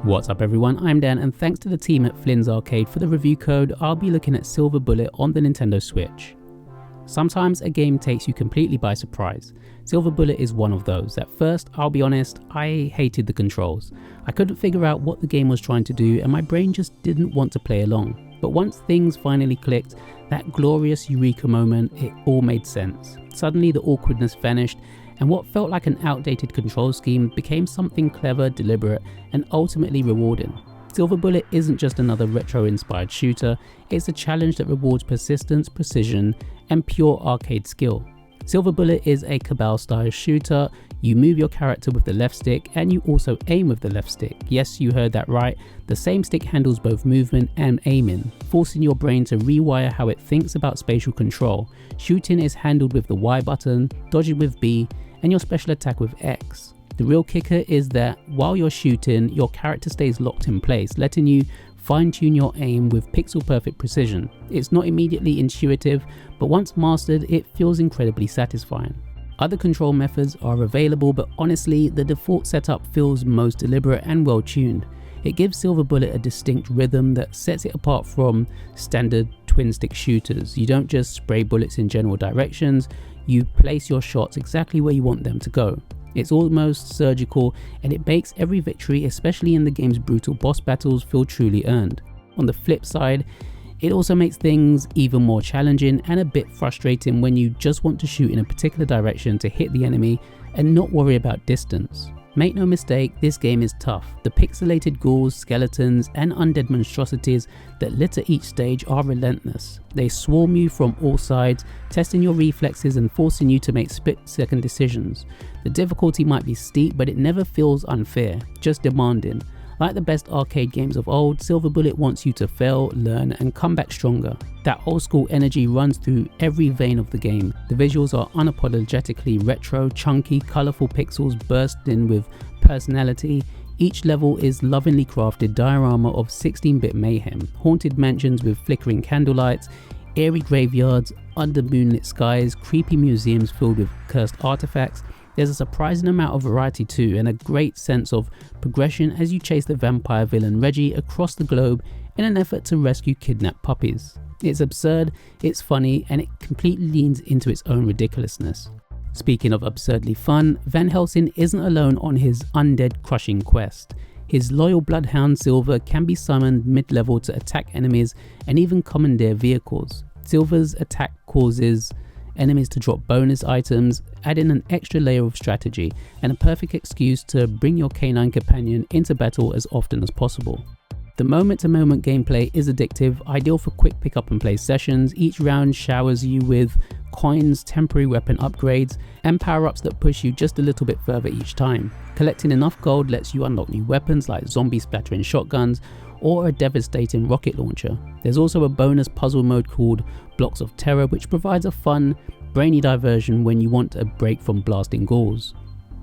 What's up everyone, I'm Dan and thanks to the team at Flynn's Arcade for the review code. I'll be looking at Silver Bullet on the Nintendo Switch. Sometimes a game takes you completely by surprise. Silver Bullet is one of those. At first, I'll be honest, I hated the controls. I couldn't figure out what the game was trying to do and my brain just didn't want to play along. But once things finally clicked, that glorious eureka moment, it all made sense. Suddenly the awkwardness vanished and what felt like an outdated control scheme became something clever, deliberate, and ultimately rewarding. Silver Bullet isn't just another retro-inspired shooter, it's a challenge that rewards persistence, precision, and pure arcade skill. Silver Bullet is a Cabal-style shooter. You move your character with the left stick and you also aim with the left stick. Yes, you heard that right, the same stick handles both movement and aiming, forcing your brain to rewire how it thinks about spatial control. Shooting is handled with the Y button, dodging with B, and your special attack with X. The real kicker is that while you're shooting, your character stays locked in place, letting you fine-tune your aim with pixel-perfect precision. It's not immediately intuitive, but once mastered, it feels incredibly satisfying. Other control methods are available, but honestly, the default setup feels most deliberate and well-tuned. It gives Silver Bullet a distinct rhythm that sets it apart from standard twin-stick shooters. You don't just spray bullets in general directions, you place your shots exactly where you want them to go. It's almost surgical and it makes every victory, especially in the game's brutal boss battles, feel truly earned. On the flip side, it also makes things even more challenging and a bit frustrating when you just want to shoot in a particular direction to hit the enemy and not worry about distance. Make no mistake, this game is tough. The pixelated ghouls, skeletons, and undead monstrosities that litter each stage are relentless. They swarm you from all sides, testing your reflexes and forcing you to make split-second decisions. The difficulty might be steep, but it never feels unfair, just demanding. Like the best arcade games of old, Silver Bullet wants you to fail, learn, and come back stronger. That old school energy runs through every vein of the game. The visuals are unapologetically retro, chunky, colourful pixels bursting with personality. Each level is lovingly crafted diorama of 16-bit mayhem, haunted mansions with flickering candlelights, eerie graveyards, under moonlit skies, creepy museums filled with cursed artifacts. There's a surprising amount of variety too, and a great sense of progression as you chase the vampire villain Reggie across the globe in an effort to rescue kidnapped puppies. It's absurd, it's funny, and it completely leans into its own ridiculousness. Speaking of absurdly fun, Van Helsing isn't alone on his undead crushing quest. His loyal bloodhound Silver can be summoned mid-level to attack enemies and even commandeer vehicles. Silver's attack causes enemies to drop bonus items, adding an extra layer of strategy and a perfect excuse to bring your canine companion into battle as often as possible. The moment-to-moment gameplay is addictive, ideal for quick pick-up and play sessions. Each round showers you with coins, temporary weapon upgrades, and power-ups that push you just a little bit further each time. Collecting enough gold lets you unlock new weapons like zombie splattering shotguns or a devastating rocket launcher. There's also a bonus puzzle mode called Blocks of Terror, which provides a fun, brainy diversion when you want a break from blasting ghouls.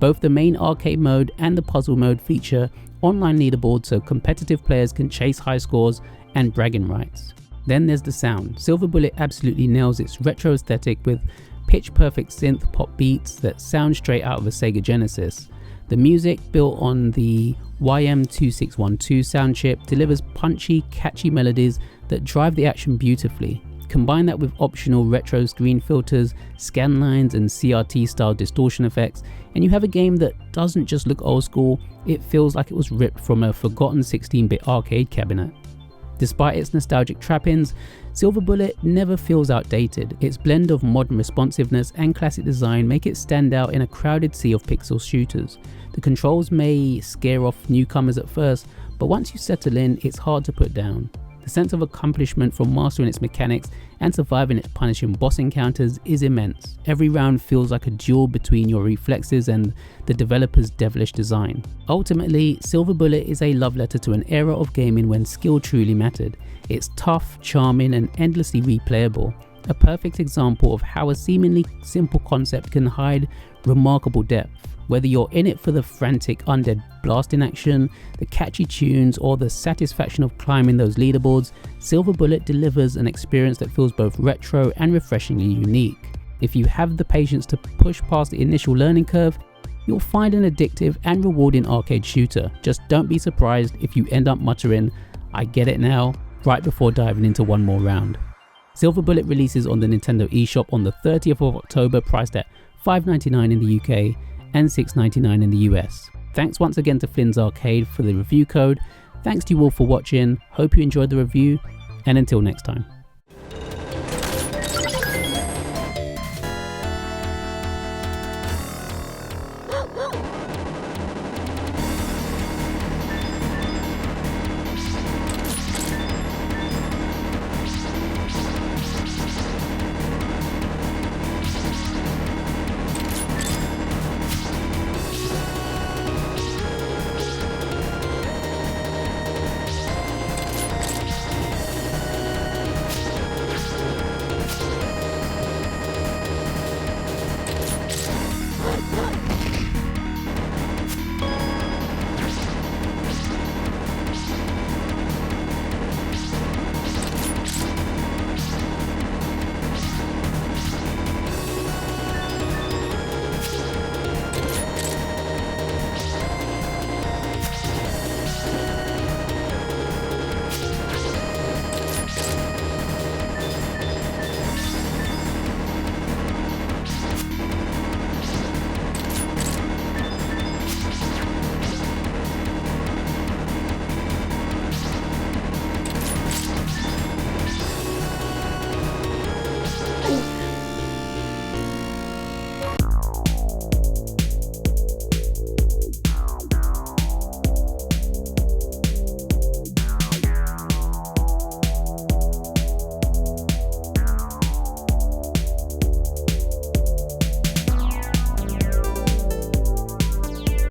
Both the main arcade mode and the puzzle mode feature online leaderboards so competitive players can chase high scores and bragging rights. Then there's the sound. Silver Bullet absolutely nails its retro aesthetic with pitch-perfect synth pop beats that sound straight out of a Sega Genesis. The music, built on the YM2612 sound chip, delivers punchy, catchy melodies that drive the action beautifully. Combine that with optional retro screen filters, scan lines, and CRT-style distortion effects, and you have a game that doesn't just look old school, it feels like it was ripped from a forgotten 16-bit arcade cabinet. Despite its nostalgic trappings, Silver Bullet never feels outdated. Its blend of modern responsiveness and classic design make it stand out in a crowded sea of pixel shooters. The controls may scare off newcomers at first, but once you settle in, it's hard to put down. The sense of accomplishment from mastering its mechanics and surviving its punishing boss encounters is immense. Every round feels like a duel between your reflexes and the developer's devilish design. Ultimately, Silver Bullet is a love letter to an era of gaming when skill truly mattered. It's tough, charming, and endlessly replayable. A perfect example of how a seemingly simple concept can hide remarkable depth. Whether you're in it for the frantic undead blasting action, the catchy tunes, or the satisfaction of climbing those leaderboards, Silver Bullet delivers an experience that feels both retro and refreshingly unique. If you have the patience to push past the initial learning curve, you'll find an addictive and rewarding arcade shooter. Just don't be surprised if you end up muttering, "I get it now," right before diving into one more round. Silver Bullet releases on the Nintendo eShop on the 30th of October, priced at $5.99 in the UK and $6.99 in the US. Thanks once again to Flynn's Arcade for the review code. Thanks to you all for watching, hope you enjoyed the review, and until next time.